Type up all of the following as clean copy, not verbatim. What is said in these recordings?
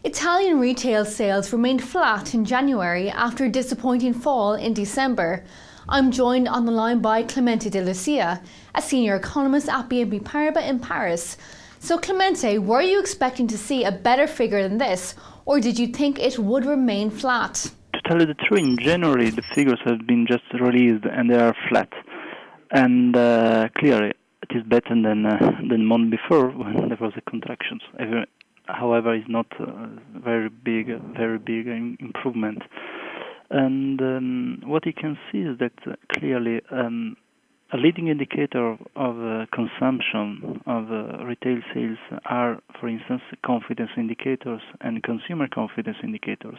Italian retail sales remained flat in January after a disappointing fall in December. I'm joined on the line by Clemente De Lucia, a senior economist at BNP Paribas in Paris. So Clemente, were you expecting to see a better figure than this, or did you think it would remain flat? To tell you the truth, in January the figures have been just released and they are flat. And clearly it is better than the month before when there was a contraction. However, it's not very big improvement. And what you can see is that clearly a leading indicator of consumption of retail sales are, for instance, confidence indicators and consumer confidence indicators.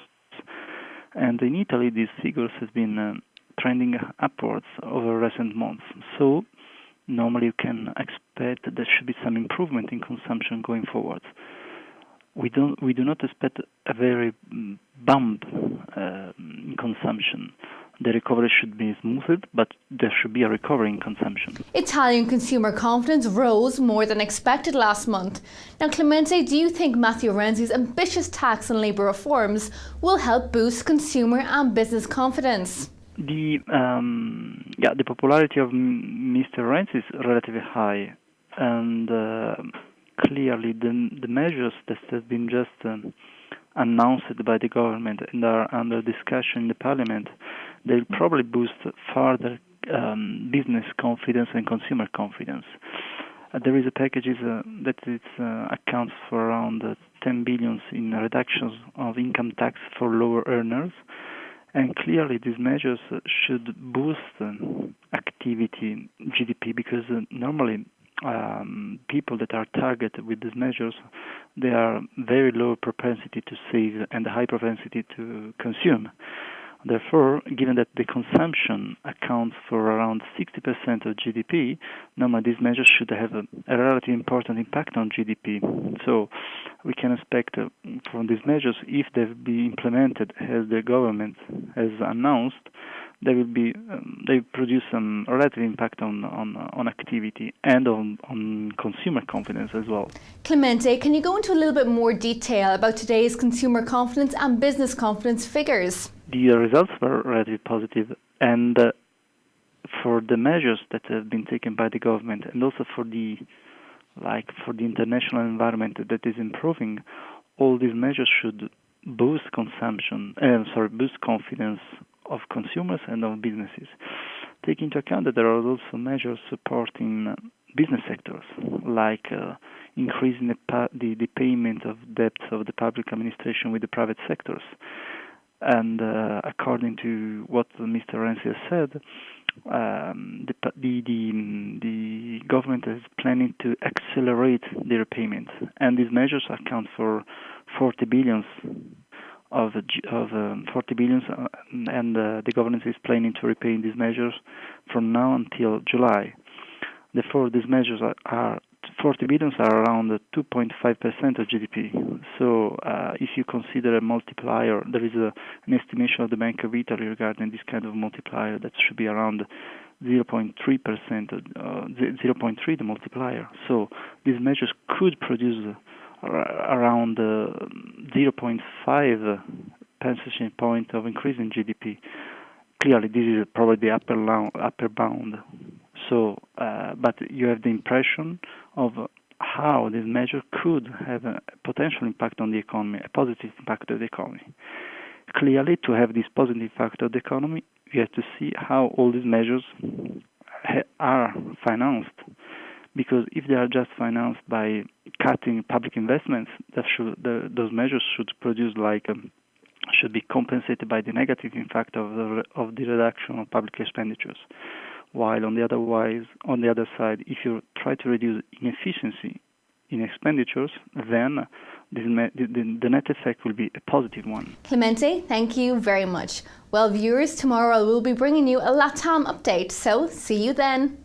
And in Italy, these figures have been trending upwards over recent months. So normally you can expect that there should be some improvement in consumption going forward. We do not expect a very bump in consumption. The recovery should be smoothed, but there should be a recovery in consumption. Italian consumer confidence rose more than expected last month. Now, Clemente, do you think Matteo Renzi's ambitious tax and labour reforms will help boost consumer and business confidence? The popularity of Mr. Renzi is relatively high, and clearly the measures that have been just announced by the government and are under discussion in the parliament, they'll probably boost further business confidence and consumer confidence. There is a package that accounts for around 10 billion in reductions of income tax for lower earners. And clearly these measures should boost activity, GDP, because normally people that are targeted with these measures, they are very low propensity to save and high propensity to consume. Therefore, given that the consumption accounts for around 60% of GDP, normally these measures should have a relatively important impact on GDP. So we can expect from these measures, if they will be implemented as the government has announced, they produce some relative impact on activity and on consumer confidence as well. Clemente, can you go into a little bit more detail about today's consumer confidence and business confidence figures? The results were relatively positive, and for the measures that have been taken by the government, and also for the international environment that is improving, all these measures should boost boost confidence of consumers and of businesses. Take into account that there are also measures supporting business sectors, like increasing the payment of debts of the public administration with the private sectors. And according to what Mr. Renzi has said, the government is planning to accelerate the repayment, and these measures account for 40 billion and the government is planning to repay these measures from now until July. Therefore, these measures are 40 billion are around 2.5% of GDP. So if you consider a multiplier, there is an estimation of the Bank of Italy regarding this kind of multiplier that should be around 0.3%, 0.3 the multiplier. So these measures could produce around 0.5 percentage point of increase in GDP. Clearly, this is probably the upper bound. So, but you have the impression of how this measure could have a potential impact on the economy, a positive impact on the economy. Clearly, to have this positive impact on the economy, you have to see how all these measures are financed. Because if they are just financed by cutting public investments, those measures should should be compensated by the negative impact of the reduction of public expenditures. While on the other side, if you try to reduce inefficiency in expenditures, then the net effect will be a positive one. Clemente, thank you very much. Well, viewers, tomorrow I will be bringing you a LATAM update, so see you then.